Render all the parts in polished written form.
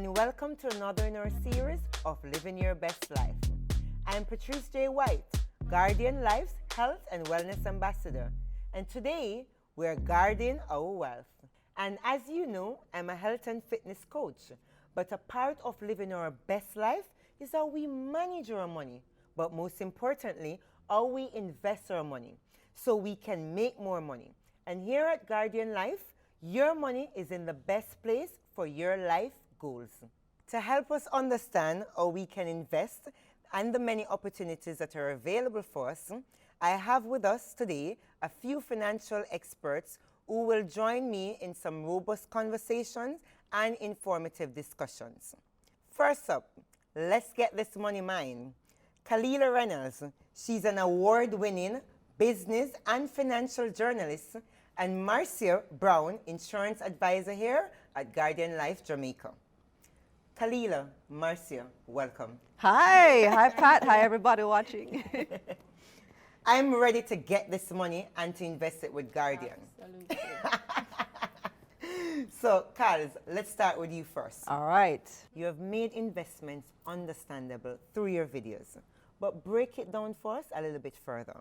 and welcome to another in our series of Living Your Best Life. I'm Patrice J. White, Guardian Life's Health and Wellness Ambassador, and today we're guarding our wealth. And as you know, I'm a health and fitness coach, but a part of living our best life is how we manage our money, but most importantly, how we invest our money so we can make more money. And here at Guardian Life, your money is in the best place for your life goals. To help us understand how we can invest and the many opportunities that are available for us, I have with us today a few financial experts who will join me in some robust conversations and informative discussions. First up, let's get this money mine. Kalilah Reynolds, she's an award-winning business and financial journalist, and Marcia, Browne, insurance advisor here at Guardian Life Jamaica. Kalilah, Marcia, welcome. Hi Pat, hi everybody watching. I'm ready to get this money and to invest it with Guardian. Absolutely. So, Kals, let's start with you first. All right. You have made investments understandable through your videos, but break it down for us a little bit further.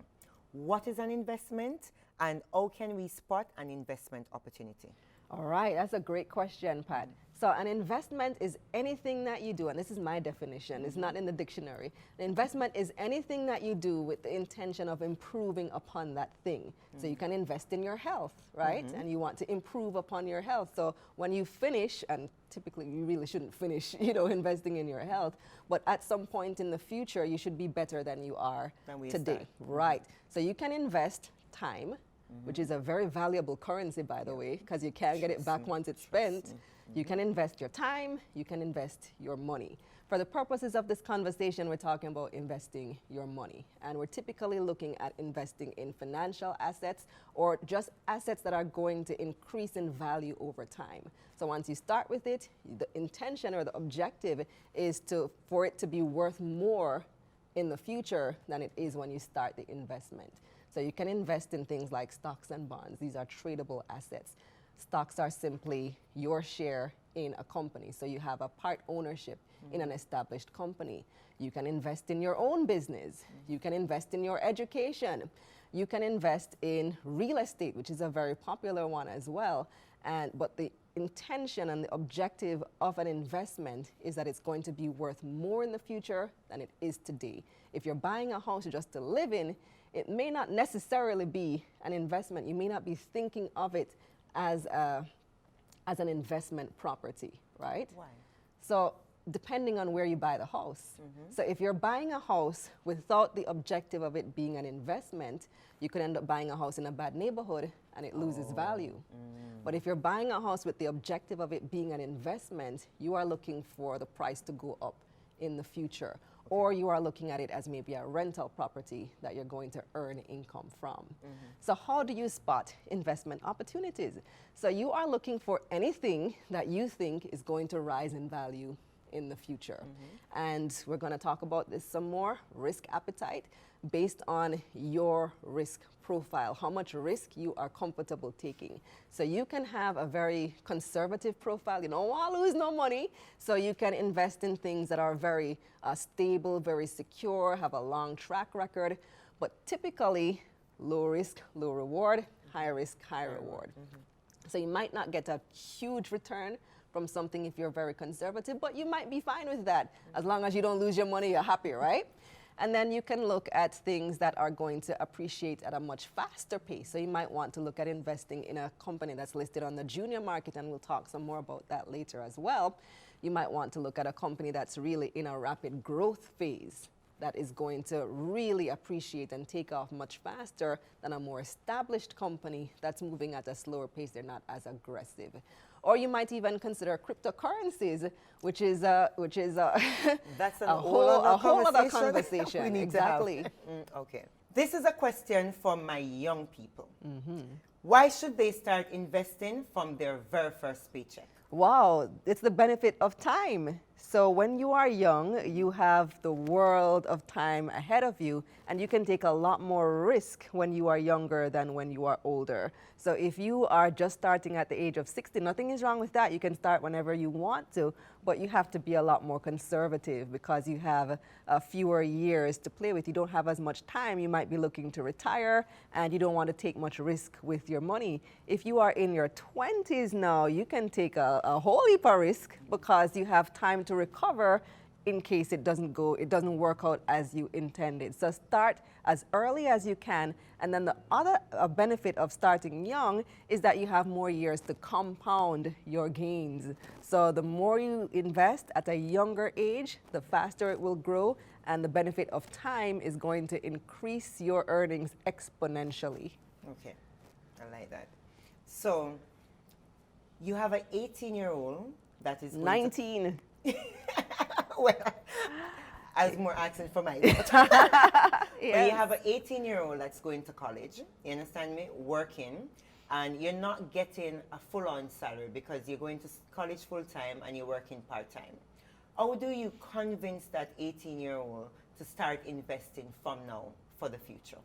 What is an investment and how can we spot an investment opportunity? All right, that's a great question, Pat. So an investment is anything that you do, and this is my definition, it's not in the dictionary. An investment is anything that you do with the intention of improving upon that thing. So you can invest in your health, right? And you want to improve upon your health. So when you finish, and typically you really shouldn't finish, investing in your health, but at some point in the future, you should be better than you are today, right? So you can invest time, which is a very valuable currency, by the way, because you can't get it back once it's spent. You can invest your time, you can invest your money. For the purposes of this conversation, we're talking about investing your money. And we're typically looking at investing in financial assets or just assets that are going to increase in value over time. So once you start with it, the intention or the objective is for it to be worth more in the future than it is when you start the investment. So you can invest in things like stocks and bonds. These are tradable assets. Stocks are simply your share in a company. So you have a part ownership in an established company. You can invest in your own business. You can invest in your education. You can invest in real estate, which is a very popular one as well. But the intention and the objective of an investment is that it's going to be worth more in the future than it is today. If you're buying a house just to live in, it may not necessarily be an investment. You may not be thinking of it as an investment property, right? Why? So depending on where you buy the house. So if you're buying a house without the objective of it being an investment, you could end up buying a house in a bad neighborhood and it loses value. But if you're buying a house with the objective of it being an investment, you are looking for the price to go up in the future. Or you are looking at it as maybe a rental property that you're going to earn income from. So how do you spot investment opportunities? So you are looking for anything that you think is going to rise in value in the future. And we're going to talk about this some more, risk appetite, based on your risk profile, how much risk you are comfortable taking. So you can have a very conservative profile, you don't want to lose no money, so you can invest in things that are very stable, very secure, have a long track record, but typically low risk, low reward, high risk, high reward. So you might not get a huge return from something if you're very conservative, but you might be fine with that. As long as you don't lose your money, you're happy, right? And then you can look at things that are going to appreciate at a much faster pace. So you might want to look at investing in a company that's listed on the junior market, and we'll talk some more about that later as well. You might want to look at a company that's really in a rapid growth phase that is going to really appreciate and take off much faster than a more established company that's moving at a slower pace. They're not as aggressive. Or you might even consider cryptocurrencies, which is that's a whole other conversation. Exactly. Okay. This is a question from my young people. Why should they start investing from their very first paycheck? Wow, it's the benefit of time. So when you are young, you have the world of time ahead of you, and you can take a lot more risk when you are younger than when you are older. So if you are just starting at the age of 60, nothing is wrong with that. You can start whenever you want to, but you have to be a lot more conservative because you have fewer years to play with. You don't have as much time. You might be looking to retire, and you don't want to take much risk with your money. If you are in your 20s now, you can take a whole heap of risk because you have time to recover in case it doesn't work out as you intended. So start as early as you can, and then the other benefit of starting young is that you have more years to compound your gains. So the more you invest at a younger age, the faster it will grow, and the benefit of time is going to increase your earnings exponentially. Okay, I like that. So you have an 18-year-old that is going 19. Well, I was more asking for my daughter. But you Yes. have an 18-year-old that's going to college, you understand me, working, and you're not getting a full-on salary because you're going to college full-time and you're working part-time. How do you convince that 18-year-old to start investing from now for the future?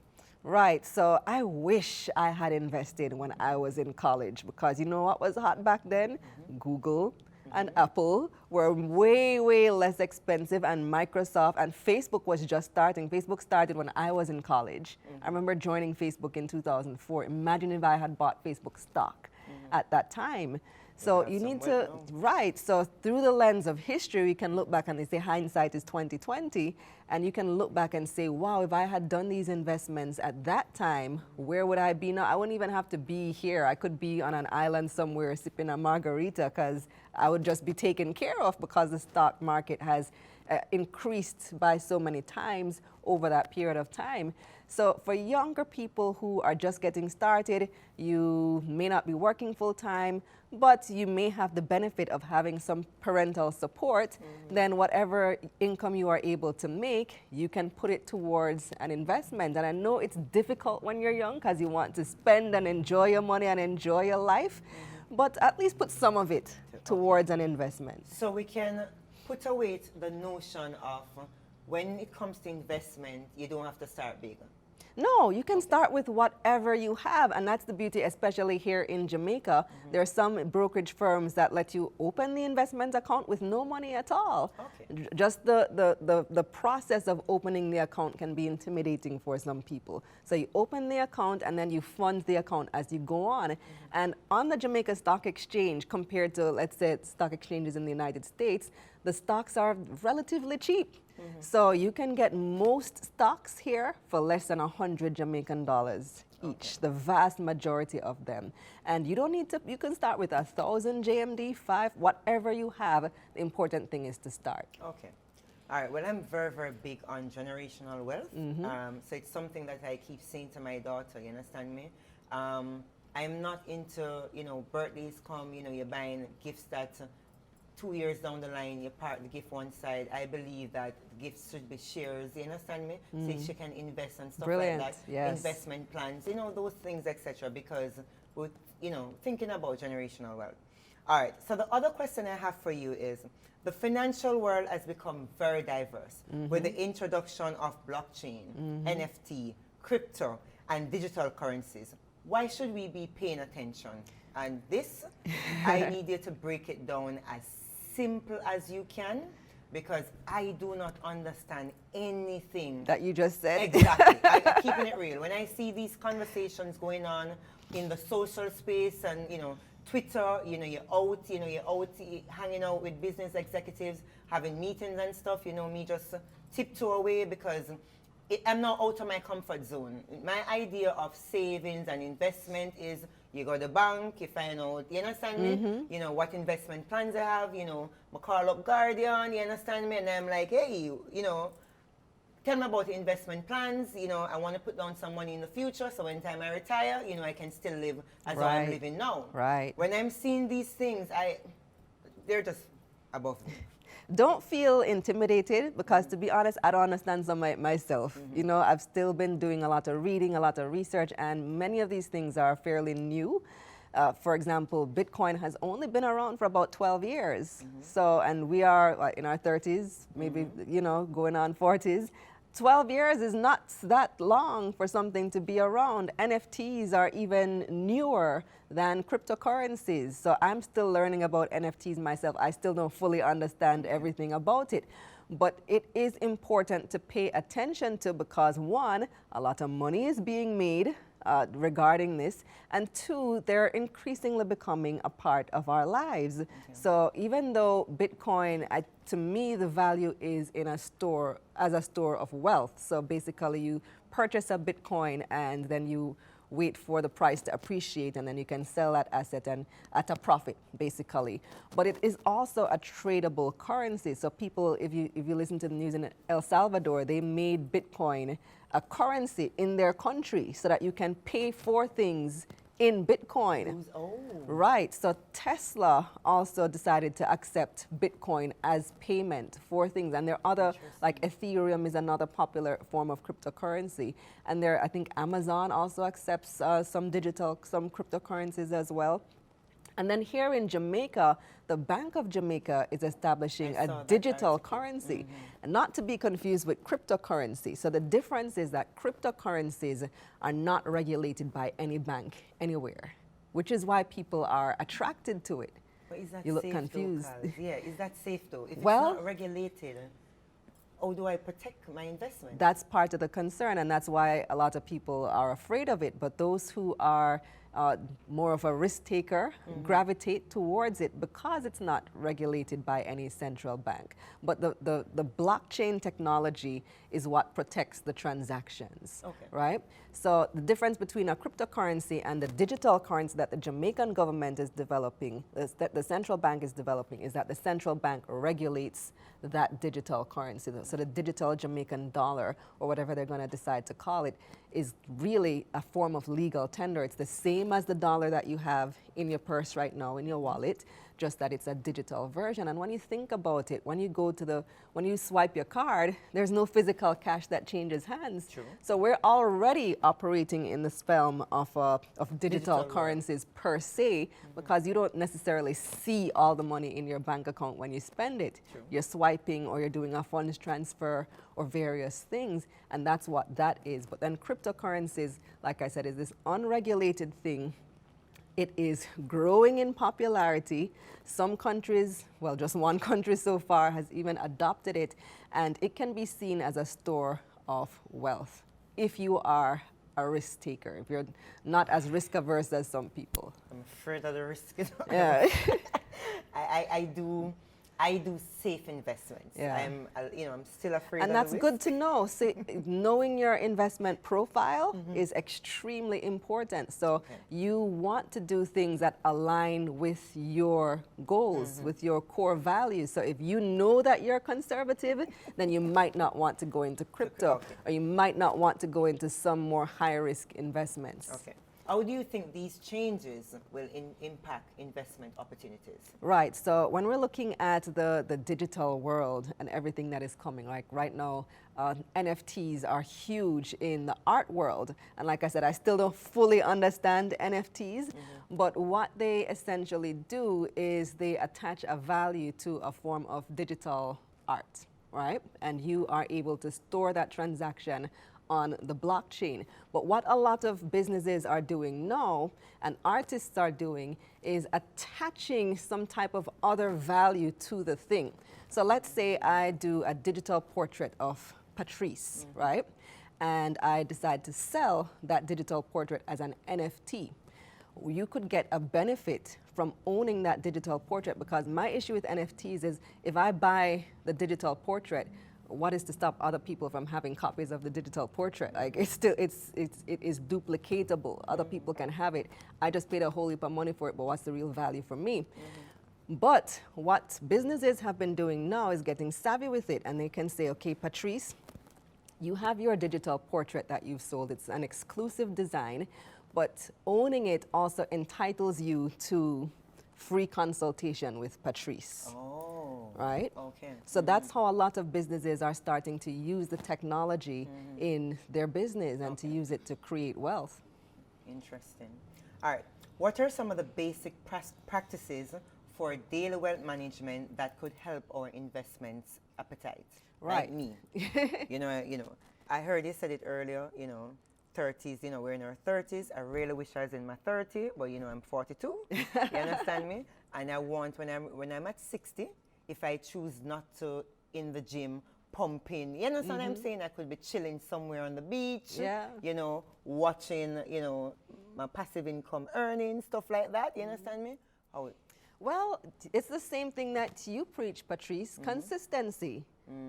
Right, so I wish I had invested when I was in college because you know what was hot back then? Google and Apple were way, way less expensive, and Microsoft and Facebook was just starting. Facebook started when I was in college. I remember joining Facebook in 2004. Imagine if I had bought Facebook stock at that time. So you need to, right, so through the lens of history, we can look back and they say hindsight is 20/20, and you can look back and say, wow, if I had done these investments at that time, where would I be now? I wouldn't even have to be here. I could be on an island somewhere sipping a margarita because I would just be taken care of because the stock market has increased by so many times over that period of time. So for younger people who are just getting started, you may not be working full time, but you may have the benefit of having some parental support. Then whatever income you are able to make, you can put it towards an investment. And I know it's difficult when you're young because you want to spend and enjoy your money and enjoy your life, but at least put some of it towards an investment. So we can put away the notion of when it comes to investment, you don't have to start big. No, you can start with whatever you have, and that's the beauty, especially here in Jamaica. There are some brokerage firms that let you open the investment account with no money at all. Okay. Just the process of opening the account can be intimidating for some people. So you open the account and then you fund the account as you go on. And on the Jamaica Stock Exchange, compared to, let's say, stock exchanges in the United States, the stocks are relatively cheap. So you can get most stocks here for less than 100 Jamaican dollars each, the vast majority of them. And you don't need to, you can start with 1,000 JMD, 5, whatever you have. The important thing is to start. Okay. All right. Well, I'm very, very big on generational wealth. So it's something that I keep saying to my daughter, you understand me? I'm not into, birthdays come, you're buying gifts that 2 years down the line, you part the gift one side. I believe that gifts should be shares, you understand me? So she can invest and stuff Brilliant, like that. yes. Investment plans, those things, etc. Because we're, thinking about generational wealth. All right, so the other question I have for you is, the financial world has become very diverse with the introduction of blockchain, NFT, crypto, and digital currencies. Why should we be paying attention? And this, I need you to break it down as simple as you can, because I do not understand anything That you just said? Exactly. I'm keeping it real. When I see these conversations going on in the social space and, Twitter, you're out hanging out with business executives, having meetings and stuff, me just tiptoe away because I'm not out of my comfort zone. My idea of savings and investment is you go to the bank, you find out, you understand me? What investment plans I have, I call up Guardian, you understand me? And I'm like, hey, tell me about the investment plans, I want to put down some money in the future so when time I retire, I can still live as I'm living now. Right. When I'm seeing these things, they're just above me. Don't feel intimidated because, to be honest, I don't understand some of it myself. I've still been doing a lot of reading, a lot of research, and many of these things are fairly new. For example, Bitcoin has only been around for about 12 years. So, and we are in our 30s, maybe, you know, going on 40s. 12 years is not that long for something to be around. NFTs are even newer than cryptocurrencies. So I'm still learning about NFTs myself. I still don't fully understand everything about it. But it is important to pay attention to because one, a lot of money is being made regarding this, and two, they're increasingly becoming a part of our lives. So even though Bitcoin, to me, the value is in a store, as a store of wealth. So basically you purchase a Bitcoin and then you wait for the price to appreciate, and then you can sell that asset and at a profit, basically. But it is also a tradable currency. So people, if you listen to the news in El Salvador, they made Bitcoin a currency in their country so that you can pay for things in Bitcoin. Oh. Right. So Tesla also decided to accept Bitcoin as payment for things. And there are other, like Ethereum is another popular form of cryptocurrency. And there, I think Amazon also accepts some cryptocurrencies as well. And then here in Jamaica, the Bank of Jamaica is establishing a digital currency, and not to be confused with cryptocurrency. So the difference is that cryptocurrencies are not regulated by any bank anywhere, which is why people are attracted to it. But is that you look safe confused. Though, yeah, is that safe though? If Well, it's not regulated, how do I protect my investment? That's part of the concern, and that's why a lot of people are afraid of it. But those who are more of a risk taker gravitate towards it because it's not regulated by any central bank. But the blockchain technology is what protects the transactions, right? So the difference between a cryptocurrency and the digital currency that the Jamaican government is developing, that the central bank is developing, is that the central bank regulates that digital currency. So the digital Jamaican dollar, or whatever they're going to decide to call it, is really a form of legal tender. It's the same as the dollar that you have in your purse right now, in your wallet, just that it's a digital version. And when you think about it, when you swipe your card, there's no physical cash that changes hands. True. So we're already operating in the realm of digital currencies per se, because you don't necessarily see all the money in your bank account when you spend it. True. You're swiping, or you're doing a funds transfer, or various things, and that's what that is. But then cryptocurrencies, like I said, is this unregulated thing. It is growing in popularity. Some countries, well, just one country so far has even adopted it, and it can be seen as a store of wealth if you are a risk taker, if you're not as risk averse as some people. I'm afraid of the risk. Yeah. I do safe investments. Yeah. I'm still afraid of And the that's risk. good to know. So knowing your investment profile is extremely important. So you want to do things that align with your goals, with your core values. So if you know that you're conservative, then you might not want to go into crypto, or you might not want to go into some more high-risk investments. Okay. How do you think these changes will impact investment opportunities? Right. So when we're looking at the digital world and everything that is coming, like right now, NFTs are huge in the art world. And like I said, I still don't fully understand NFTs, but what they essentially do is they attach a value to a form of digital art, right? And you are able to store that transaction on the blockchain. But what a lot of businesses are doing now, and artists are doing, is attaching some type of other value to the thing. So let's say I do a digital portrait of Patrice, right? And I decide to sell that digital portrait as an NFT. You could get a benefit from owning that digital portrait, because my issue with NFTs is if I buy the digital portrait, what is to stop other people from having copies of the digital portrait? Like it is duplicatable. Other people can have it. I just paid a whole heap of money for it, but what's the real value for me? But what businesses have been doing now is getting savvy with it, and they can say, okay, Patrice, you have your digital portrait that you've sold. It's an exclusive design, but owning it also entitles you to free consultation with Patrice. Oh. Right? Okay. So that's how a lot of businesses are starting to use the technology in their business and to use it to create wealth. Interesting. All right. What are some of the basic practices for daily wealth management that could help our investments appetite? Right. Like me. I heard you said it earlier, 30s, we're in our 30s. I really wish I was in my 30s, but I'm 42. You understand me? And I want when I'm at 60, if I choose not to in the gym pumping, you understand what I'm saying? I could be chilling somewhere on the beach, watching, my passive income earning, stuff like that. You understand me? Well, it's the same thing that you preach, Patrice, consistency.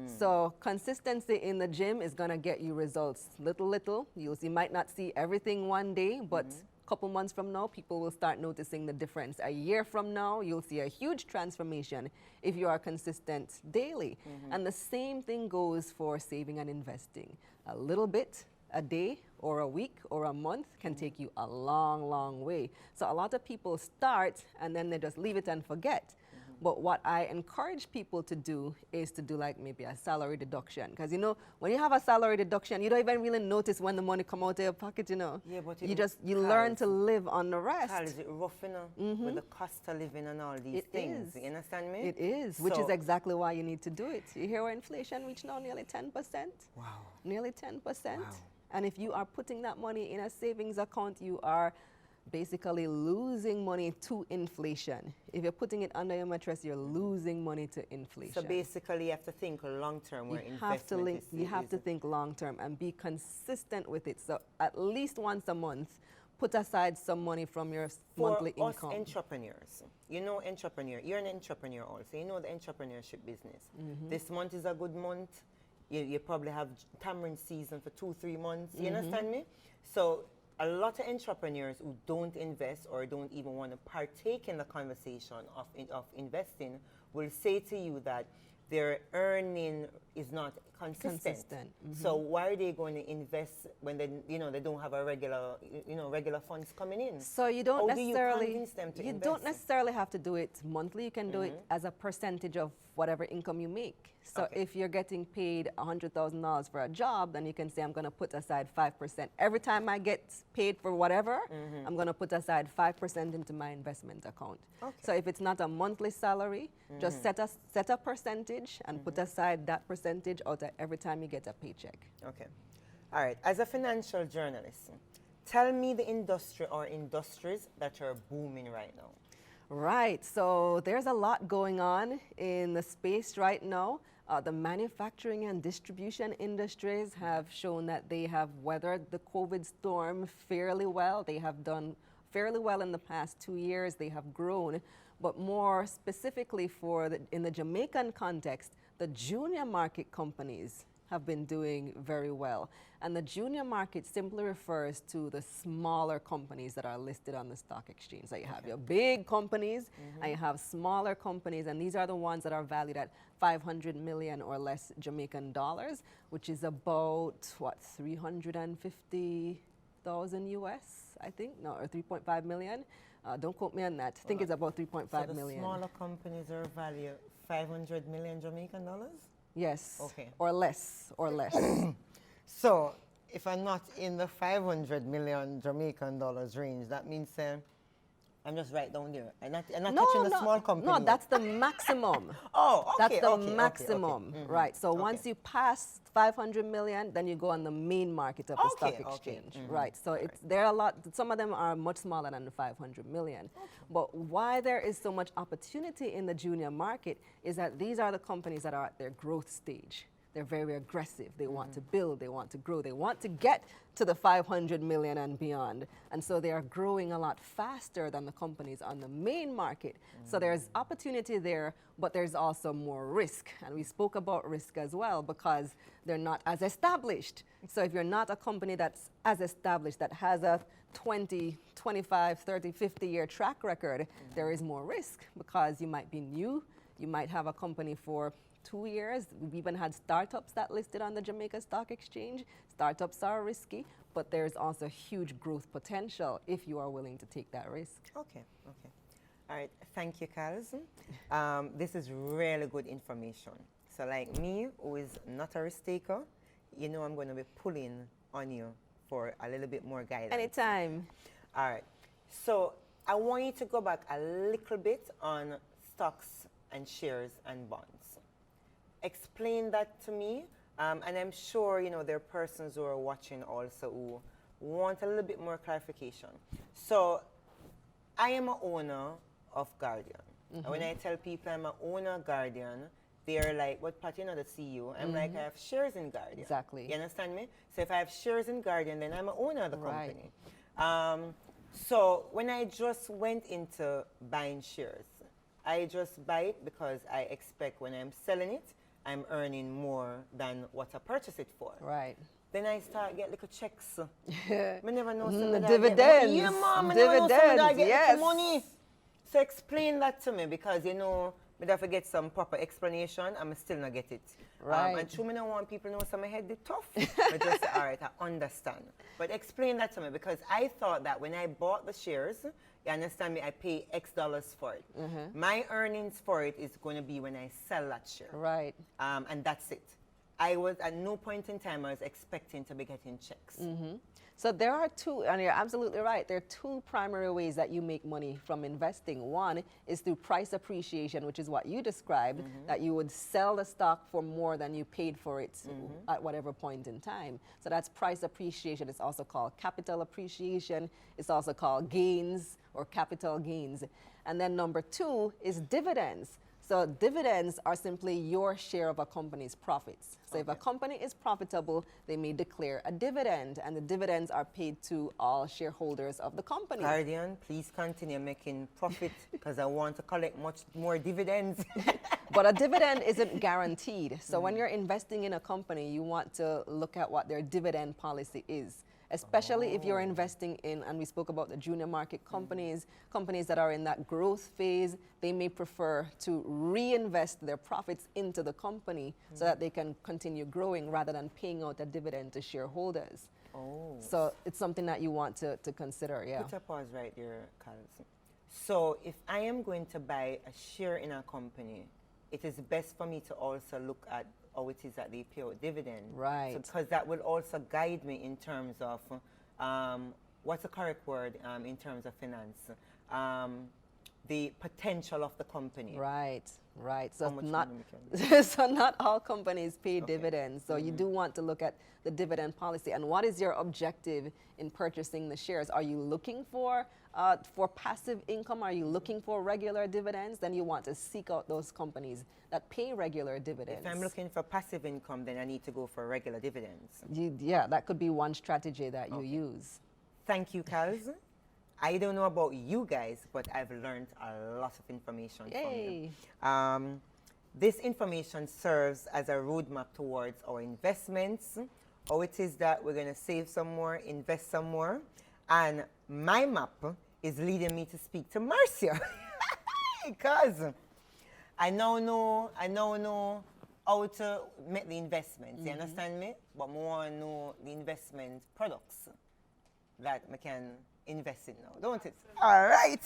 So consistency in the gym is going to get you results little. You might not see everything one day, but a couple months from now, people will start noticing the difference. A year from now, you'll see a huge transformation if you are consistent daily. And the same thing goes for saving and investing. A little bit a day or a week or a month can take you a long way. So a lot of people start and then they just leave it and forget. But what I encourage people to do is to do like maybe a salary deduction. Because when you have a salary deduction, you don't even really notice when the money come out of your pocket, Yeah, but you learn to live on the rest. Is it rough, with the cost of living and all these things? You understand me? It is, which is exactly why you need to do it. You hear where inflation reached now nearly 10%? Wow. Nearly 10%. Wow. And if you are putting that money in a savings account, you are basically losing money to inflation. If you're putting it under your mattress, you're losing money to inflation. So basically, you have to think long term. You have to think long term and be consistent with it. So at least once a month, put aside some money from your monthly income. For us entrepreneurs, entrepreneur. You're an entrepreneur also. You know the entrepreneurship business. This month is a good month. You probably have tamarind season for 2-3 months. You understand me? So a lot of entrepreneurs who don't invest or don't even want to partake in the conversation of investing will say to you that their earning is not consistent. So why are they going to invest when they don't have a regular funds coming in? So you don't necessarily convince them to invest? don't necessarily have to do it monthly. You can do it as a percentage of whatever income you make. So if you're getting paid $100,000 for a job, then you can say, I'm going to put aside 5%. Every time I get paid for whatever, I'm going to put aside 5% into my investment account. So if it's not a monthly salary, just set a percentage and put aside that percentage out of every time you get a paycheck. Okay. All right. As a financial journalist, tell me the industry or industries that are booming right now. Right. So there's a lot going on in the space right now. The manufacturing and distribution industries have shown that they have weathered the COVID storm fairly well. They have done fairly well in the past 2 years. They have grown. But more specifically in the Jamaican context, the junior market companies have been doing very well. And the junior market simply refers to the smaller companies that are listed on the stock exchange. So you have your big companies and you have smaller companies, and these are the ones that are valued at 500 million or less Jamaican dollars, which is about, 350,000 US, I think? No, or 3.5 million. Don't quote me on that. I think it's about 3.5 million. So the smaller companies are valued 500 million Jamaican dollars? Yes. Okay. Or less. So if I'm not in the 500 million Jamaican dollars range, that means I'm just right down there. I'm not touching the small company. No, that's the maximum. That's the maximum, right? So once you pass 500 million, then you go on the main market of the stock exchange, right? So there are a lot. Some of them are much smaller than the 500 million. But why there is so much opportunity in the junior market is that these are the companies that are at their growth stage. They're very aggressive. They want to build, they want to grow, they want to get to the 500 million and beyond. And so they are growing a lot faster than the companies on the main market. So there's opportunity there, but there's also more risk. And we spoke about risk as well because they're not as established. So if you're not a company that's as established, that has a 20, 25, 30, 50-year track record, there is more risk because you might be new. You might have a company for 2 years. We've even had startups that listed on the Jamaica Stock Exchange. Startups are risky, but there's also huge growth potential if you are willing to take that risk. Okay. All right. Thank you, Kals. This is really good information. So like me, who is not a risk taker, I'm going to be pulling on you for a little bit more guidance. Anytime. All right. So I want you to go back a little bit on stocks and shares and bonds. Explain that to me, and I'm sure there are persons who are watching also who want a little bit more clarification. So, I am an owner of Guardian. And when I tell people I'm an owner Guardian, they're like, "What, Pat, you're not the CEO?" I'm like, "I have shares in Guardian." Exactly. You understand me? So if I have shares in Guardian, then I'm an owner of the company. So when I just went into buying shares, I just buy it because I expect when I'm selling it, I'm earning more than what I purchased it for. Right. Then I start get little checks. I never know Dividends. Yeah, mom, I Dividends, never know somebody I get yes. little money. So explain that to me because I have to get some proper explanation. I'm still not get it. Right. And true, I don't want people to know some of my head is tough. I just say, all right, I understand. But explain that to me because I thought that when I bought the shares, you understand me, I pay X dollars for it. My earnings for it is going to be when I sell that share. Right. And that's it. I was at no point in time I was expecting to be getting checks. So there are two, and you're absolutely right, there are two primary ways that you make money from investing. One is through price appreciation, which is what you described, that you would sell the stock for more than you paid for it at whatever point in time. So that's price appreciation. It's also called capital appreciation. It's also called gains or capital gains. And then number two is dividends. So dividends are simply your share of a company's profits. So if a company is profitable, they may declare a dividend, and the dividends are paid to all shareholders of the company. Guardian, please continue making profit because I want to collect much more dividends. But a dividend isn't guaranteed. So when you're investing in a company, you want to look at what their dividend policy is. Especially if you're investing in, and we spoke about the junior market companies, companies that are in that growth phase, they may prefer to reinvest their profits into the company so that they can continue growing rather than paying out a dividend to shareholders. So it's something that you want to consider, yeah. Put a pause right there, Carlos. So if I am going to buy a share in a company, it is best for me to also look at how it is that they pay out dividend. Right. So, because that will also guide me in terms of, what's the correct word in terms of finance? The potential of the company. Right, right. How So much not, money we can so not all companies pay dividends. So you do want to look at the dividend policy. And what is your objective in purchasing the shares? Are you looking for passive income? Are you looking for regular dividends? Then you want to seek out those companies that pay regular dividends. If I'm looking for passive income, then I need to go for regular dividends. Yeah, that could be one strategy that you use. Thank you, Kals. I don't know about you guys, but I've learned a lot of information from you. This information serves as a roadmap towards our investments, how it is that we're going to save some more, invest some more. And my map is leading me to speak to Marcia because I now know how to make the investments. You understand me? But more want to know the investment products that I can invest in now, don't it? All right.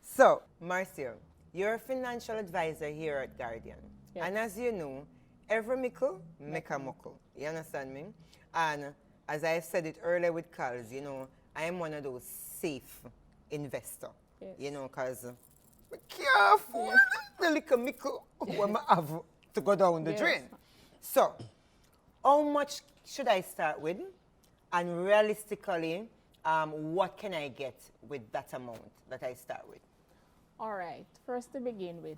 So, Marcia, you're a financial advisor here at Guardian. Yes. And as you know, every mickle make a muckle. You understand me? And as I said it earlier with Carls, I am one of those safe investor. Yes. Because be careful the little mickle when I have to go down the drain. So, how much should I start with? And realistically, what can I get with that amount that I start with? All right. First to begin with,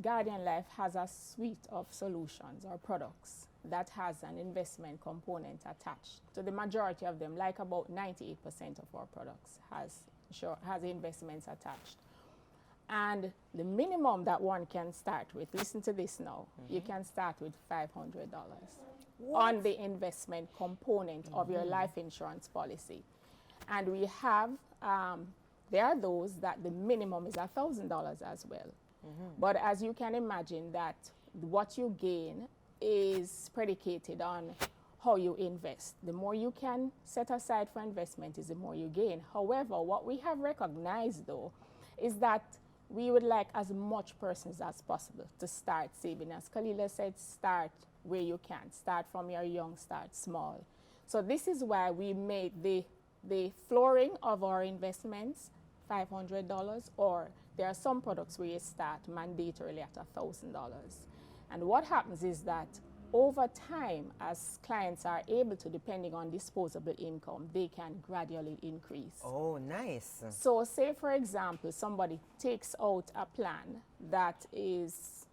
Guardian Life has a suite of solutions or products that has an investment component attached. So the majority of them, like about 98% of our products, has investments attached. And the minimum that one can start with, listen to this now, you can start with $500 on the investment component of your life insurance policy. And we have, there are those that the minimum is $1,000 as well. But as you can imagine that what you gain is predicated on how you invest. The more you can set aside for investment is the more you gain. However, what we have recognized though is that we would like as much persons as possible to start saving. As Kalilah said, start where you can. Start from your young, start small. So this is why we made the flooring of our investments $500, or there are some products where you start mandatorily at $1,000. And what happens is that over time, as clients are able to, depending on disposable income, they can gradually increase. Oh, nice. So say, for example, somebody takes out a plan that is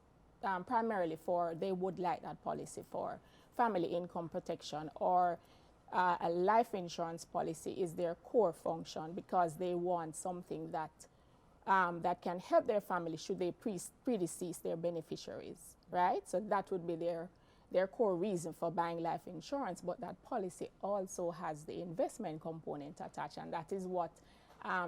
primarily for, they would like that policy for family income protection, or a life insurance policy is their core function because they want something that that can help their family should they predecease their beneficiaries, right? So that would be their core reason for buying life insurance, but that policy also has the investment component attached, and that is what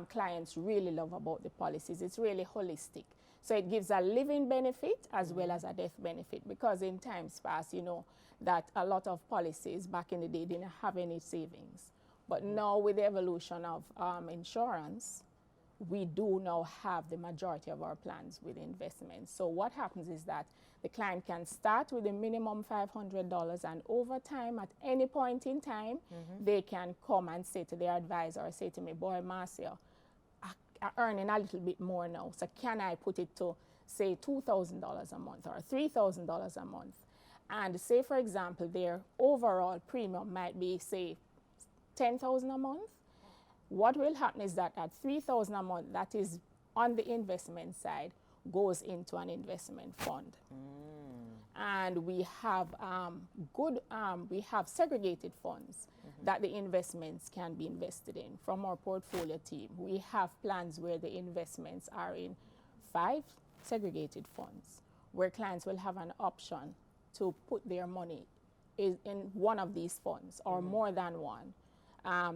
clients really love about the policies. It's really holistic. So it gives a living benefit as well as a death benefit, because in times past, you know, that a lot of policies back in the day didn't have any savings. But now with the evolution of insurance, we do now have the majority of our plans with investments. So what happens is that the client can start with a minimum $500, and over time, at any point in time, they can come and say to their advisor or say to me, boy, Marcia, I'm earning a little bit more now, so can I put it to, say, $2,000 a month or $3,000 a month? And say, for example, their overall premium might be, say, $10,000 a month. What will happen is that at $3,000 a month, that is on the investment side, goes into an investment fund. And we have we have segregated funds that the investments can be invested in. From our portfolio team, we have plans where the investments are in 5 segregated funds, where clients will have an option to put their money in one of these funds or more than one.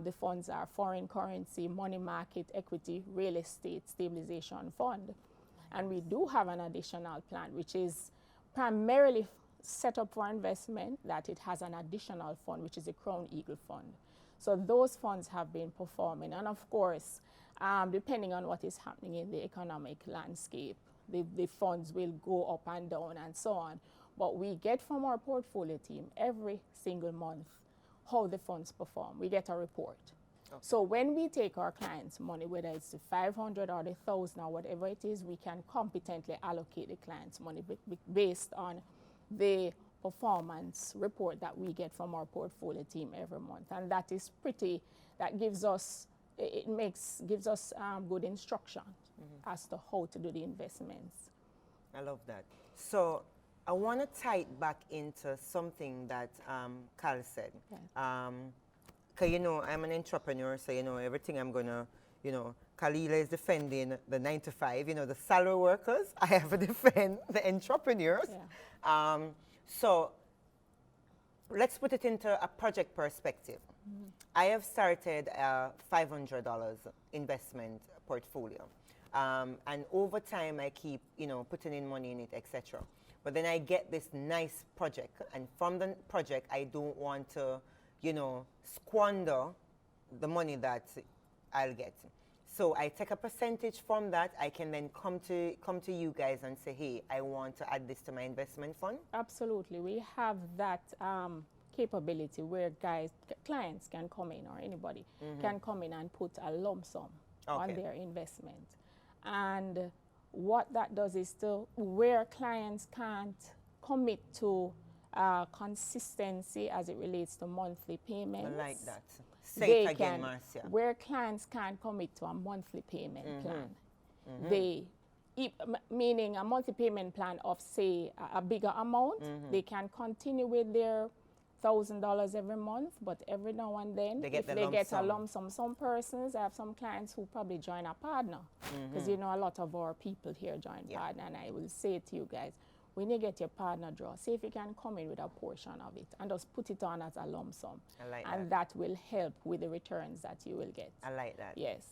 The funds are foreign currency, money market, equity, real estate, stabilization fund. And we do have an additional plan, which is primarily set up for investment, that it has an additional fund, which is a Crown Eagle fund. So those funds have been performing. And of course, depending on what is happening in the economic landscape, the funds will go up and down and so on. But we get from our portfolio team every single month how the funds perform. We get a report. Okay. So when we take our clients' money, whether it's the 500 or the 1,000 or whatever it is, we can competently allocate the client's money based on the performance report that we get from our portfolio team every month. And that is pretty, that gives us, gives us good instruction as to how to do the investments. I love that. So I want to tie it back into something that Kal said. Yes. Because, you know, I'm an entrepreneur, so, you know, everything I'm going to, you know, Kalilah is defending the 9 to 5, you know, the salary workers. I have to defend the entrepreneurs. Yeah. So let's put it into a project perspective. I have started a $500 investment portfolio. And over time, I keep, you know, putting in money in it, etc. But then I get this nice project, and from the project, I don't want to, you know, squander the money that I'll get. So I take a percentage from that. I can then come to you guys and say, hey, I want to add this to my investment fund. Absolutely. We have that capability where clients can come in, or anybody can come in and put a lump sum on their investment. And what that does is to, where clients can't commit to consistency as it relates to monthly payments. I like that. Say it again, can, Marcia. where clients can't commit to a monthly payment plan, they, meaning a monthly payment plan of, say, a bigger amount, they can continue with their $1,000 every month, but every now and then, if they get a lump sum, some persons, I have some clients who probably join a partner, because you know a lot of our people here join partner, and I will say to you guys, when you get your partner draw, see if you can come in with a portion of it and just put it on as a lump sum. I like and that will help with the returns that you will get. I like that. Yes.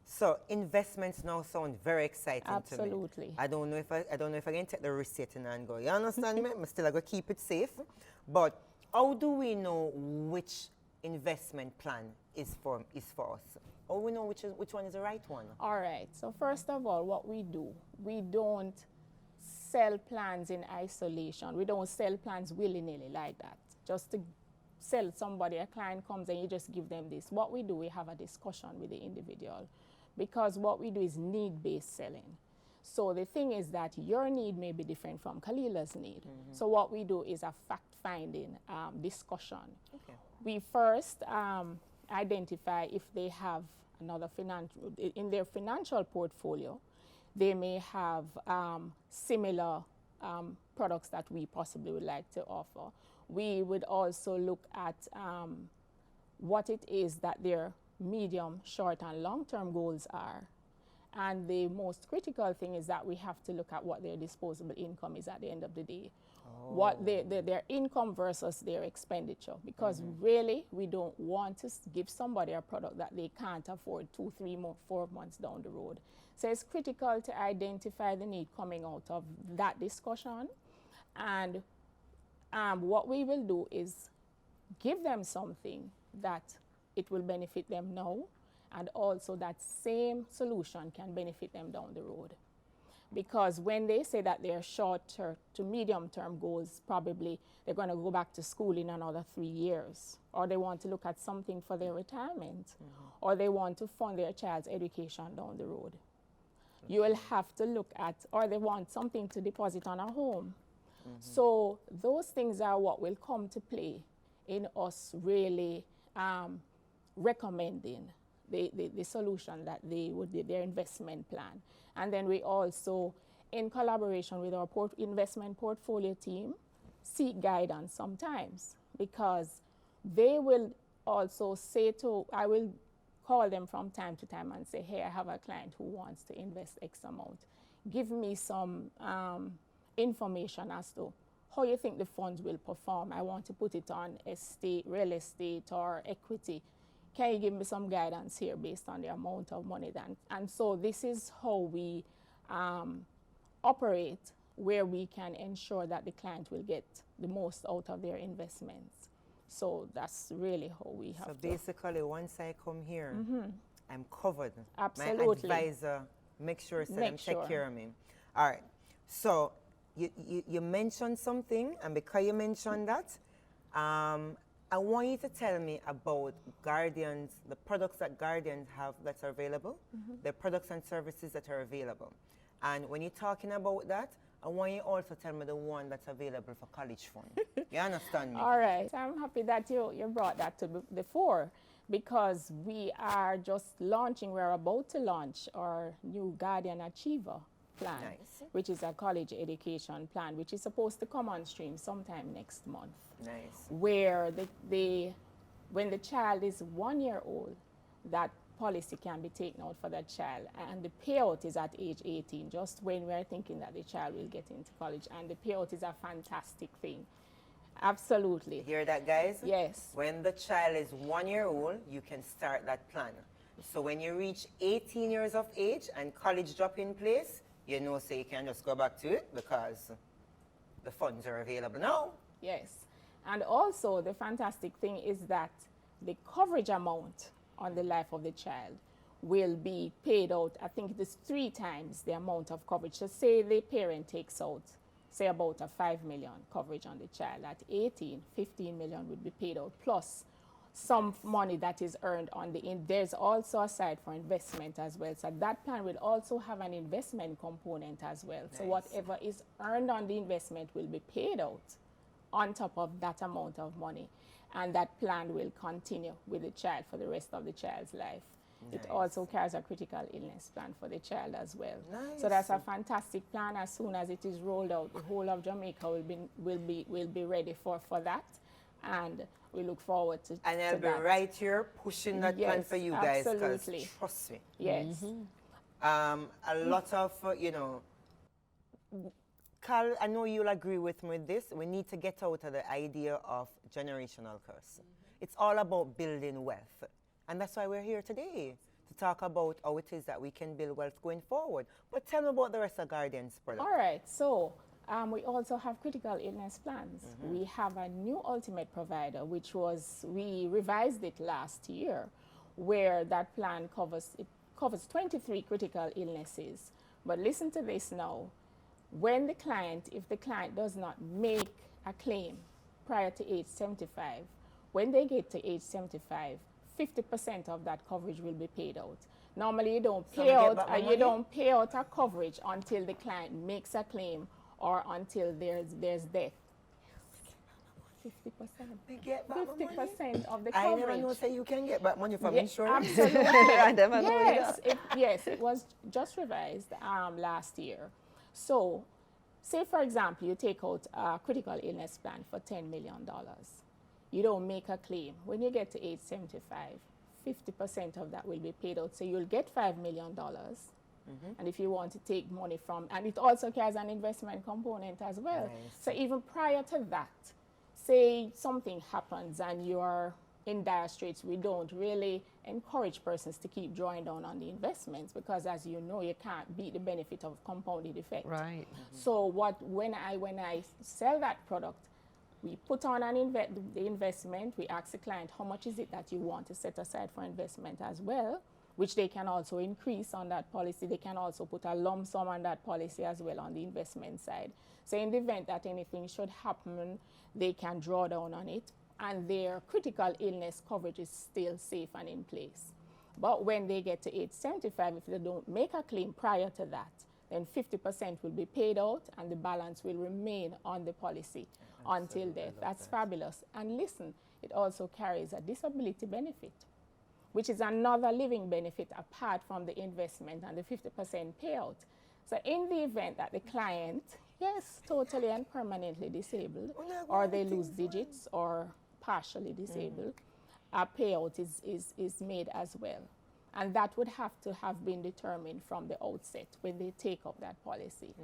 So investments now sound very exciting to me. Absolutely. I don't know if I can take the risk yet and go, you understand me? I'm still going to keep it safe. But how do we know which investment plan is for us? How do we know which one is the right one? All right. So first of all, what we do, we don't sell plans in isolation. We don't sell plans willy-nilly like that. Just to sell somebody, a client comes and you just give them this. What we do, we have a discussion with the individual because what we do is need-based selling. So the thing is that your need may be different from Kalilah's need. So what we do is a fact-finding discussion. Okay. We first identify if they have another in their financial portfolio, they may have similar products that we possibly would like to offer. We would also look at what it is that their medium, short, and long-term goals are. And the most critical thing is that we have to look at what their disposable income is at the end of the day. What their income versus their expenditure. Because really, we don't want to give somebody a product that they can't afford 2, 3, 4 months down the road. So it's critical to identify the need coming out of that discussion. And what we will do is give them something that it will benefit them now, and also that same solution can benefit them down the road. Because when they say that their short to medium term goals, probably they're going to go back to school in another 3 years, or they want to look at something for their retirement, or they want to fund their child's education down the road. You will have to look at, or they want something to deposit on a home. So those things are what will come to play in us really recommending the solution that they would be their investment plan. And then we also, in collaboration with our investment portfolio team, seek guidance sometimes, because they will also say I will call them from time to time and say, hey, I have a client who wants to invest X amount. Give me some information as to how you think the funds will perform. I want to put it on real estate or equity. Can you give me some guidance here based on the amount of money then? And so this is how we operate, where we can ensure that the client will get the most out of their investments. So that's really how we have So to. basically, once I come here, I'm covered. Absolutely. My advisor, make sure so them take sure. care of me. All right. So you mentioned something, and because you mentioned that, I want you to tell me about Guardians, the products that Guardians have that are available, the products and services that are available. And when you're talking about that, I want you also tell me the one that's available for college fund. You understand me? All right. I'm happy that you brought that to the fore, because we are just launching, we're about to launch our new Guardian Achiever plan, Nice. which is a college education plan, which is supposed to come on stream sometime next month. Nice. Where when the child is 1 year old, that policy can be taken out for that child, and the payout is at age 18, just when we're thinking that the child will get into college, and the payout is a fantastic thing. Absolutely. Hear that, guys? Yes. When the child is 1 year old, you can start that plan. So when you reach 18 years of age and college drop in place, you know, so you can just go back to it because the funds are available now. Yes. And also the fantastic thing is that the coverage amount on the life of the child will be paid out. I think it is 3 times the amount of coverage. So say the parent takes out, say, about a 5 million coverage on the child. At 18, 15 million would be paid out, plus some money that is earned on there's also a side for investment as well. So that plan will also have an investment component as well. Nice. So whatever is earned on the investment will be paid out on top of that amount of money. And that plan will continue with the child for the rest of the child's life. Nice. It also carries a critical illness plan for the child as well. Nice. So that's a fantastic plan. As soon as it is rolled out, the whole of Jamaica will be ready for that. And we look forward to And I'll be that. right here pushing that plan Yes, for you guys, because absolutely. trust me. Yes. A lot of, Carl, I know you'll agree with me with this. We need to get out of the idea of generational curse. It's all about building wealth. And that's why we're here today, to talk about how it is that we can build wealth going forward. But tell me about the rest of Guardian's products. All right. So we also have critical illness plans. We have a new ultimate provider, which we revised it last year, where that plan covers 23 critical illnesses. But listen to this now. If the client does not make a claim prior to age 75, when they get to age 75, 50% of that coverage will be paid out. Normally, you don't So pay I get out, back my you money? don't pay out a coverage until the client makes a claim or until there's death. 50%. I get back my money? 50% of the I coverage. never know say you can get back money from Yeah, insurance. absolutely. I never know Yes, yes, it was just revised last year. So, say for example, you take out a critical illness plan for $10 million. You don't make a claim. When you get to age 75, 50% of that will be paid out. So you'll get $5 million. And if you want to take money from, and it also carries an investment component as well. Nice. So even prior to that, say something happens and you're in dire straits, we don't really encourage persons to keep drawing down on the investments because, as you know, you can't beat the benefit of compounded effect. Right. So when I sell that product, we put on the investment. We ask the client how much is it that you want to set aside for investment as well, which they can also increase on that policy. They can also put a lump sum on that policy as well on the investment side. So in the event that anything should happen, they can draw down on it, and their critical illness coverage is still safe and in place. But when they get to age 75, if they don't make a claim prior to that, then 50% will be paid out and the balance will remain on the policy until death. That's fabulous. And listen, it also carries a disability benefit, which is another living benefit apart from the investment and the 50% payout. So in the event that the client, yes, totally and permanently disabled, or they lose digits or partially disabled, a payout is made as well. And that would have to have been determined from the outset when they take up that policy.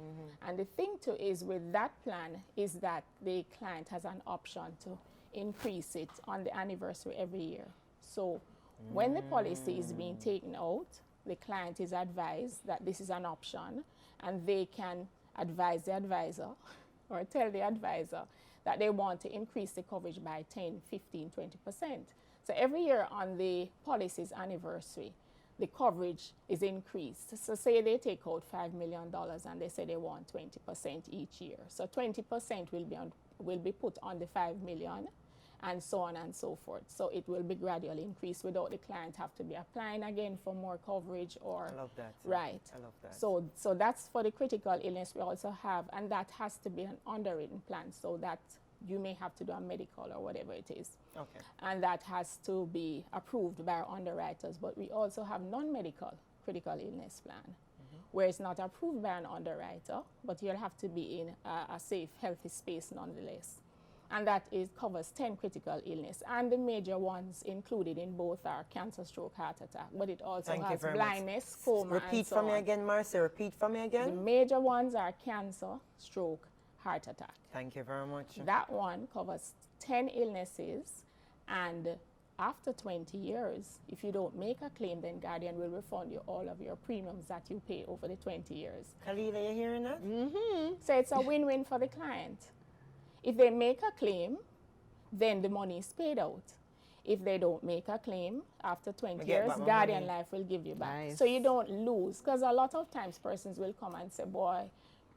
And the thing too is with that plan is that the client has an option to increase it on the anniversary every year. So when the policy is being taken out, the client is advised that this is an option, and they can advise the advisor or tell the advisor that they want to increase the coverage by 10, 15, 20%. So every year on the policy's anniversary, the coverage is increased. So say they take out $5 million and they say they want 20% each year. So 20% will be put on the $5 million, and so on and so forth. So it will be gradually increased without the client have to be applying again for more coverage or... I love that. Right. I love that. So that's for the critical illness we also have, and that has to be an underwritten plan, so that you may have to do a medical or whatever it is. Okay. And that has to be approved by our underwriters. But we also have non-medical critical illness plan, where it's not approved by an underwriter, but you'll have to be in a safe, healthy space nonetheless. And that covers 10 critical illness. And the major ones included in both are cancer, stroke, heart attack. But it also has blindness, coma, Repeat and so for me on. again, Marcia. Repeat for me The again. major ones are cancer, stroke, heart attack. Thank you very much. That one covers 10 illnesses, and after 20 years, if you don't make a claim, then Guardian will refund you all of your premiums that you pay over the 20 years. Kalilah, you hearing that? So it's a win-win for the client. If they make a claim, then the money is paid out. If they don't make a claim, after 20 years, Guardian Life will give you back. Nice. So you don't lose, because a lot of times persons will come and say, boy,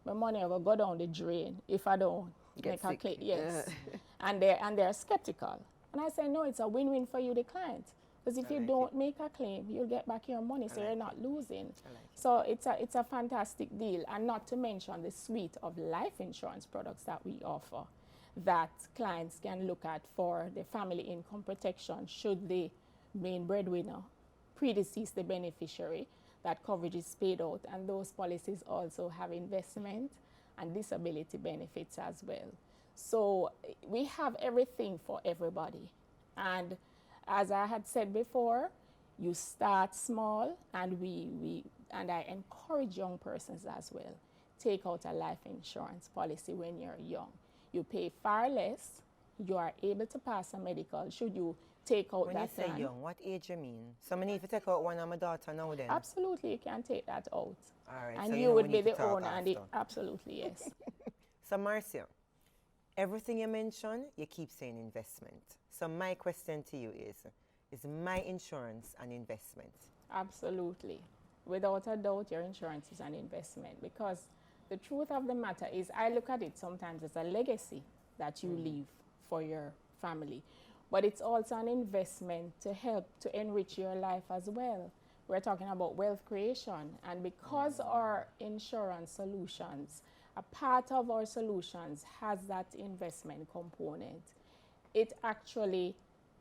my money will go down the drain if I don't make a claim. Yes. and they're skeptical. And I say, no, it's a win-win for you, the client. Because if you don't make a claim, you'll get back your money, so you're not losing. So it's a fantastic deal, and not to mention the suite of life insurance products that we offer that clients can look at for the family income protection should the main breadwinner predecease the beneficiary. That coverage is paid out, and those policies also have investment and disability benefits as well. So we have everything for everybody. And as I had said before, you start small, and I encourage young persons as well. Take out a life insurance policy when you're young. You pay far less. You are able to pass a medical should you take out that plan. When you say young, what age you mean? So I need to take out one of my daughter now then? Absolutely, you can take that out. All right. And so you know would we be need to the talk owner. And after. absolutely, yes. So Marcia, everything you mention, you keep saying investment. So my question to you is my insurance an investment? Absolutely. Without a doubt, your insurance is an investment, because the truth of the matter is I look at it sometimes as a legacy that you leave for your family. But it's also an investment to help to enrich your life as well. we're talking about wealth creation. And because our insurance solutions, a part of our solutions has that investment component, it actually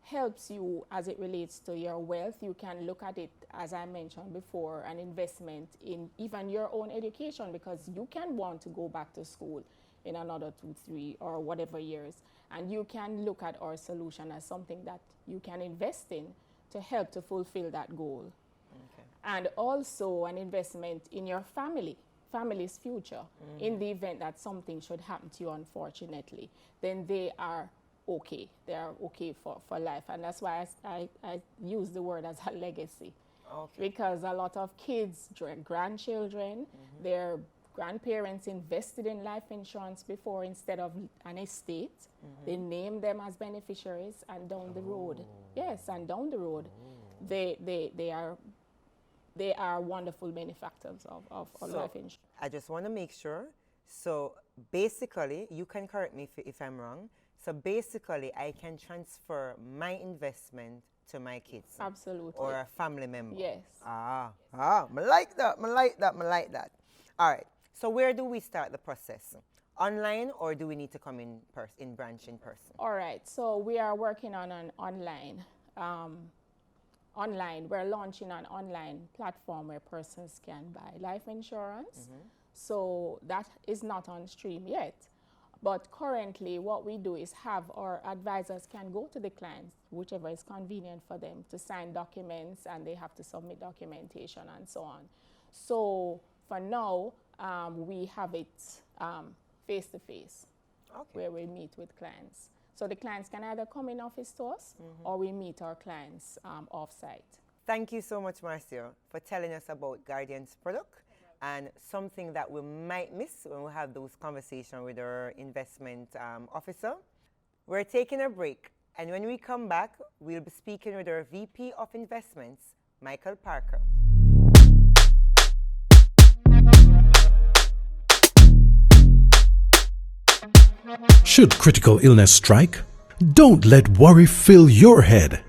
helps you as it relates to your wealth. You can look at it, as I mentioned before, an investment in even your own education, because you can want to go back to school in another 2, 3, or whatever years. And you can look at our solution as something that you can invest in to help to fulfill that goal. Okay. And also an investment in your family's future. In the event that something should happen to you, unfortunately, then they are okay. They are okay for life. And that's why I use the word as a legacy. Okay. Because a lot of kids, grandchildren, their grandparents invested in life insurance before instead of an estate. They name them as beneficiaries, and down the road, they are wonderful benefactors of life insurance. I just want to make sure. So basically, you can correct me if I'm wrong. So basically, I can transfer my investment to my kids. Absolutely. Or a family member. Yes. I like that. All right. So where do we start the process? Online, or do we need to come in branch in person? All right. So we are working on an online. We're launching an online platform where persons can buy life insurance. So that is not on stream yet. But currently, what we do is have our advisors can go to the clients, whichever is convenient for them, to sign documents, and they have to submit documentation and so on. So for now, we have it face-to-face, where we meet with clients. So the clients can either come in office to us, or we meet our clients off-site. Thank you so much, Marcia, for telling us about Guardian's product. And something that we might miss when we have those conversations with our investment officer. We're taking a break, and when we come back, we'll be speaking with our VP of Investments, Michael Parker. Should critical illness strike? Don't let worry fill your head.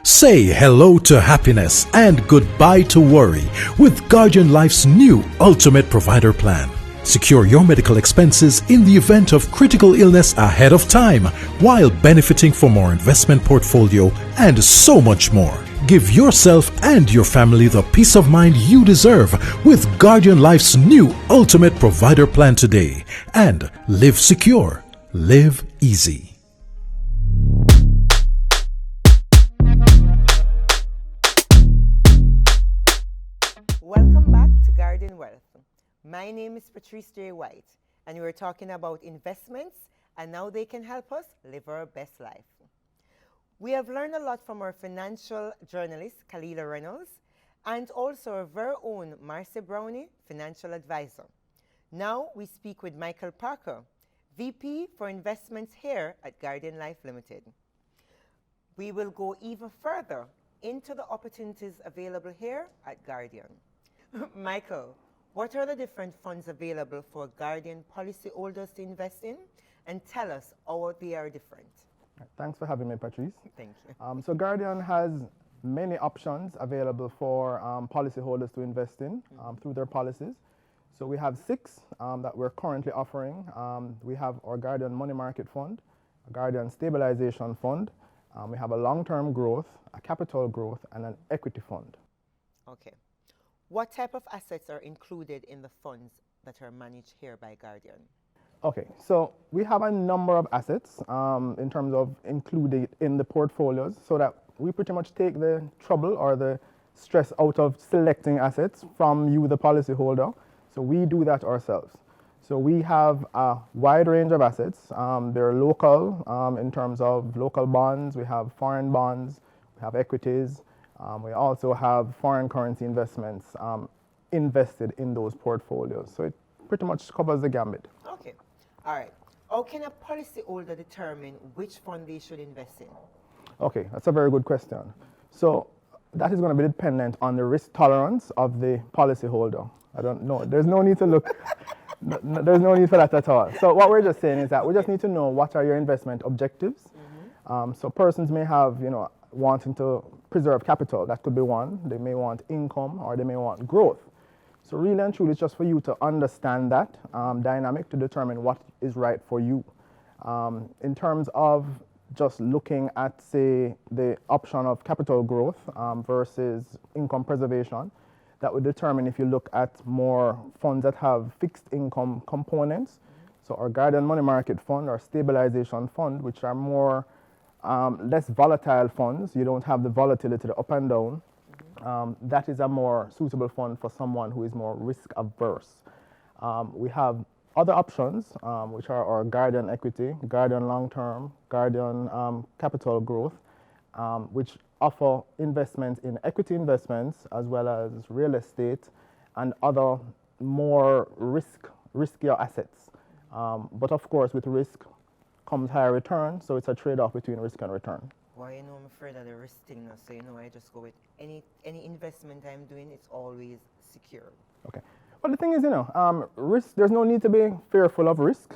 Say hello to happiness and goodbye to worry with Guardian Life's new Ultimate Provider Plan. Secure your medical expenses in the event of critical illness ahead of time while benefiting from our investment portfolio and so much more. Give yourself and your family the peace of mind you deserve with Guardian Life's new Ultimate Provider Plan today. And live secure, live easy. Welcome back to Guardian Wealth. My name is Patrice J. White, and we're talking about investments and how they can help us live our best life. We have learned a lot from our financial journalist, Kalilah Reynolds, and also our very own Marcia Browne, financial advisor. Now we speak with Michael Parker, VP for Investments here at Guardian Life Limited. We will go even further into the opportunities available here at Guardian. Michael, what are the different funds available for Guardian policyholders to invest in? And tell us how they are different. Thanks for having me, Patrice. Thank you. So Guardian has many options available for policyholders to invest in through their policies. So we have 6 that we're currently offering. We have our Guardian Money Market Fund, a Guardian Stabilization Fund. We have a long-term growth, a capital growth, and an equity fund. Okay. What type of assets are included in the funds that are managed here by Guardian? Okay, so we have a number of assets in terms of included in the portfolios, so that we pretty much take the trouble or the stress out of selecting assets from you, the policyholder. So we do that ourselves. So we have a wide range of assets. They're local in terms of local bonds. We have foreign bonds. We have equities. We also have foreign currency investments invested in those portfolios. So it pretty much covers the gambit. Okay. All right. How can a policyholder determine which fund they should invest in? Okay, that's a very good question. So that is going to be dependent on the risk tolerance of the policyholder. I don't know. There's no need to look. There's no need for that at all. So what we're just saying is that we just need to know what are your investment objectives. So persons may have, wanting to preserve capital. That could be one. They may want income or they may want growth. So really and truly, it's just for you to understand that dynamic to determine what is right for you. In terms of just looking at, say, the option of capital growth versus income preservation, that would determine if you look at more funds that have fixed income components. So our Guardian Money Market Fund or Stabilization Fund, which are more less volatile funds. You don't have the volatility, the up and down. That is a more suitable fund for someone who is more risk averse. We have other options, which are our Guardian Equity, Guardian Long Term, Guardian Capital Growth, which offer investments in equity investments as well as real estate and other more riskier assets. But of course, with risk comes higher return, so it's a trade-off between risk and return. Well, you know, I'm afraid of the risk thing now, so you know, I just go with any investment I'm doing, it's always secure. Okay. Well, the thing is, you know, risk, there's no need to be fearful of risk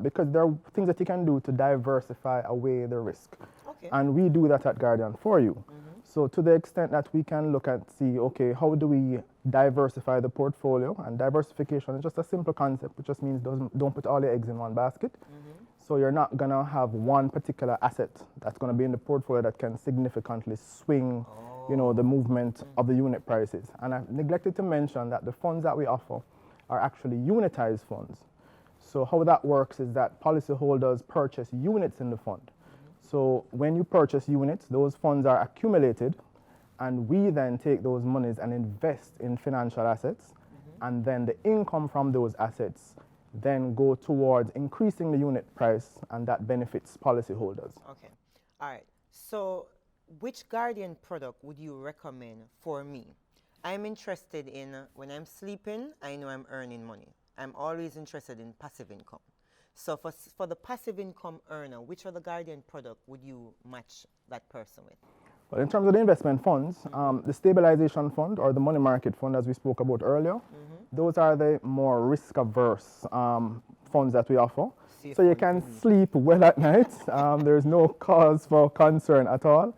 because there are things that you can do to diversify away the risk. Okay. And we do that at Guardian for you. So to the extent that we can look at, see, okay, how do we diversify the portfolio? And diversification is just a simple concept, which just means don't put all your eggs in one basket. So you're not going to have one particular asset that's going to be in the portfolio that can significantly swing, you know, the movement of the unit prices. And I neglected to mention that the funds that we offer are actually unitized funds. So how that works is that policyholders purchase units in the fund. So when you purchase units, those funds are accumulated, and we then take those monies and invest in financial assets, and then the income from those assets then go towards increasing the unit price, and that benefits policyholders. Okay. All right. So which Guardian product would you recommend for me? I'm interested in, when I'm sleeping, I know I'm earning money. I'm always interested in passive income. So for the passive income earner, which other Guardian product would you match that person with? Well, in terms of the investment funds, the stabilization fund or the money market fund, as we spoke about earlier, those are the more risk-averse funds that we offer. So you can sleep well at night. There's no cause for concern at all.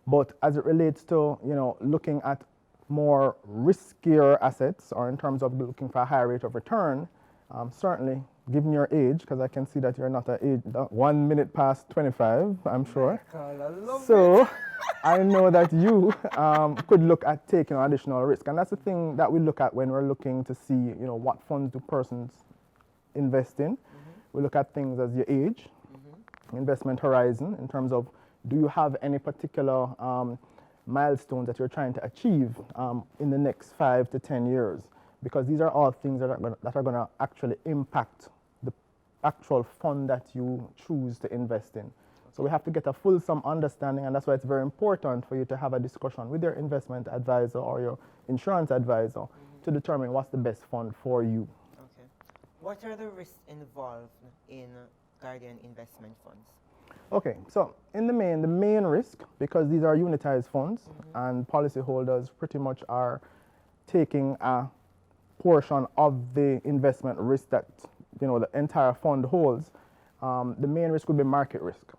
But as it relates to, you know, looking at more riskier assets, or in terms of looking for a higher rate of return, certainly, given your age, because I can see that you're not at age 1 minute past 25, I'm sure. So I know that you could look at taking on additional risk. And that's the thing that we look at when we're looking to see, you know, what funds do persons invest in. We look at things as your age, investment horizon, in terms of do you have any particular milestones that you're trying to achieve in the next 5 to 10 years. Because these are all things that are going to actually impact the actual fund that you choose to invest in. So we have to get a fulsome understanding, and that's why it's very important for you to have a discussion with your investment advisor or your insurance advisor to determine what's the best fund for you. Okay. What are the risks involved in Guardian investment funds? Okay, so in the main risk, because these are unitized funds and policyholders pretty much are taking a portion of the investment risk that, you know, the entire fund holds, the main risk would be market risk.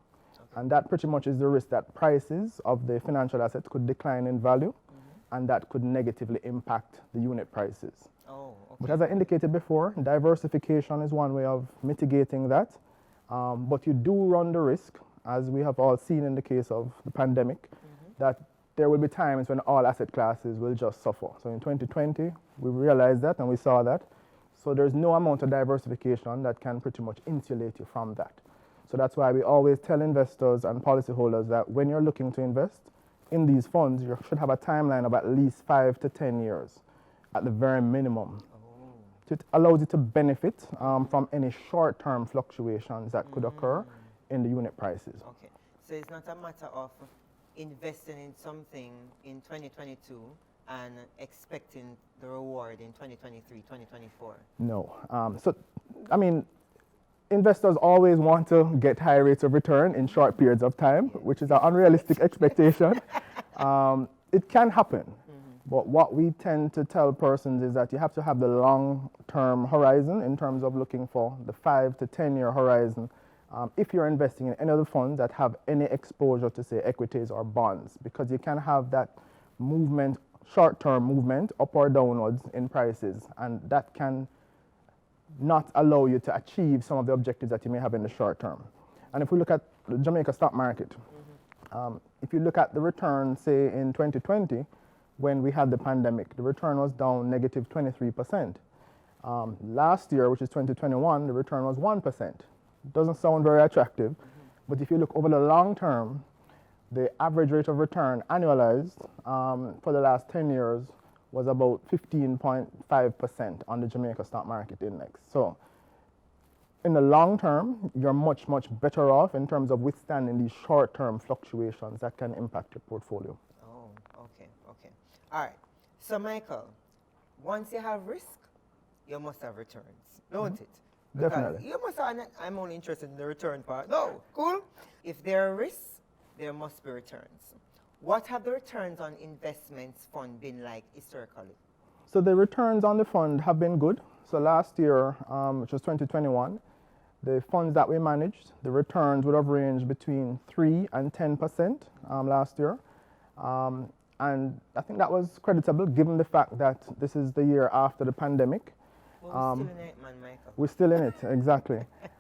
And that pretty much is the risk that prices of the financial assets could decline in value, and that could negatively impact the unit prices. Oh, okay. But as I indicated before, diversification is one way of mitigating that. But you do run the risk, as we have all seen in the case of the pandemic, that there will be times when all asset classes will just suffer. So in 2020, we realized that and we saw that. So there's no amount of diversification that can pretty much insulate you from that. So that's why we always tell investors and policyholders that when you're looking to invest in these funds, you should have a timeline of at least 5 to 10 years at the very minimum. So it allows you to benefit from any short-term fluctuations that could occur in the unit prices. Okay. So it's not a matter of investing in something in 2022 and expecting the reward in 2023, 2024? No. So, I mean, investors always want to get high rates of return in short periods of time, which is an unrealistic expectation. It can happen, but what we tend to tell persons is that you have to have the long-term horizon in terms of looking for the 5 to 10 year horizon if you're investing in any of the funds that have any exposure to, say, equities or bonds, because you can have that movement, short-term movement, up or downwards in prices, and that can not allow you to achieve some of the objectives that you may have in the short term. And if we look at the Jamaica stock market, if you look at the return, say, in 2020, when we had the pandemic, the return was down negative 23%. Last year, which is 2021, the return was 1%. Doesn't sound very attractive, but if you look over the long term, the average rate of return annualized for the last 10 years was about 15.5% on the Jamaica stock market index. So in the long term, you're much, much better off in terms of withstanding these short-term fluctuations that can impact your portfolio. Oh, okay. All right. So, Michael, once you have risk, you must have returns, don't it? Because Definitely. you must have, I'm only interested in the return part. No, cool. If there are risks, there must be returns. What have the returns on investments fund been like historically? So the returns on the fund have been good. So last year, which was 2021, the funds that we managed, the returns would have ranged between 3 and 10% last year. And I think that was creditable given the fact that this is the year after the pandemic. Well, we're still in it, man, Michael. We're still in it, exactly.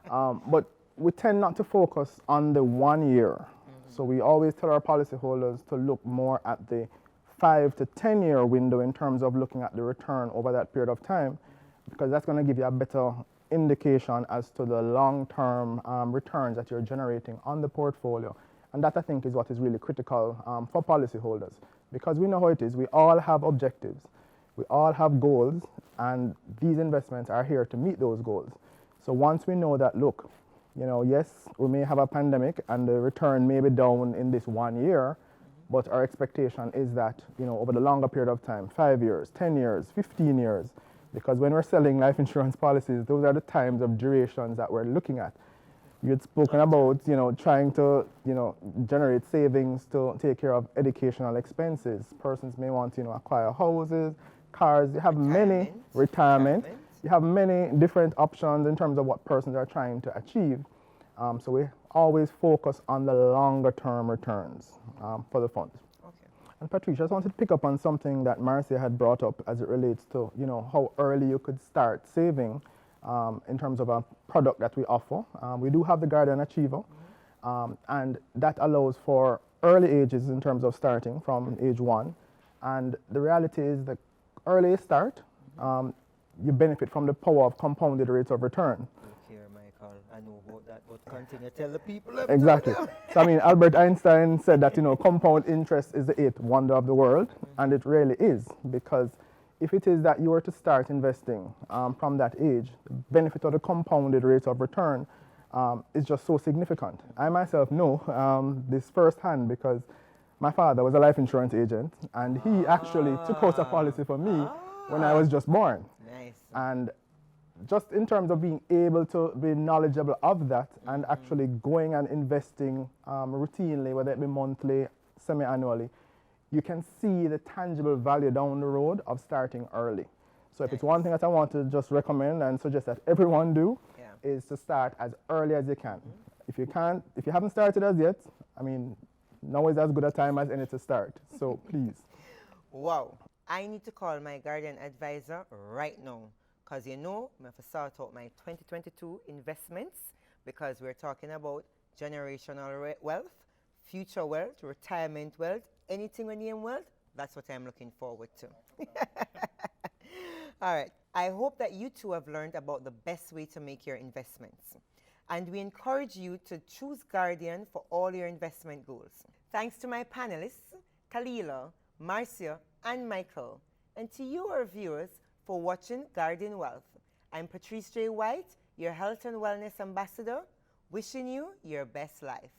But we tend not to focus on the 1 year. So we always tell our policyholders to look more at the 5 to 10 year window in terms of looking at the return over that period of time, because that's going to give you a better indication as to the long-term returns that you're generating on the portfolio. And that, I think, is what is really critical for policyholders, because we know how it is. We all have objectives. We all have goals, and these investments are here to meet those goals. So once we know that, look, you know, yes, we may have a pandemic and the return may be down in this 1 year, but our expectation is that, you know, over the longer period of time, 5 years, 10 years, 15 years, because when we're selling life insurance policies, those are the times of durations that we're looking at. You had spoken about, you know, trying to, you know, generate savings to take care of educational expenses. Persons may want to, you know, acquire houses, cars. You have many retirement. You have many different options in terms of what persons are trying to achieve. So we always focus on the longer term returns for the funds. Okay. And Patrice, I just wanted to pick up on something that Marcia had brought up as it relates to, you know, how early you could start saving in terms of a product that we offer. We do have the Guardian Achiever, and that allows for early ages in terms of starting from age 1. And the reality is the earlier you start, you benefit from the power of compounded rates of return. Look here, Michael, I know about that, but continue to tell the people. Exactly. So, I mean, Albert Einstein said that, you know, compound interest is the 8th wonder of the world, and it really is, because if it is that you were to start investing from that age, the benefit of the compounded rates of return is just so significant. I myself know this firsthand because my father was a life insurance agent, and he actually took out a policy for me when I was just born. Nice. And just in terms of being able to be knowledgeable of that and actually going and investing routinely, whether it be monthly, semi-annually, you can see the tangible value down the road of starting early. So if it's one thing that I want to just recommend and suggest that everyone do, is to start as early as you can. If you haven't started as yet, I mean, now is as good a time as any to start. So please. Wow. I need to call my Guardian advisor right now, because you know, I have to sort out my 2022 investments, because we're talking about generational wealth, future wealth, retirement wealth, anything we name wealth. That's what I'm looking forward to. All right. I hope that you too have learned about the best way to make your investments. And we encourage you to choose Guardian for all your investment goals. Thanks to my panelists, Kalilah, Marcia, and Michael, and to you, our viewers, for watching Guardian Wealth. I'm Patrice J. White, your health and wellness ambassador, wishing you your best life.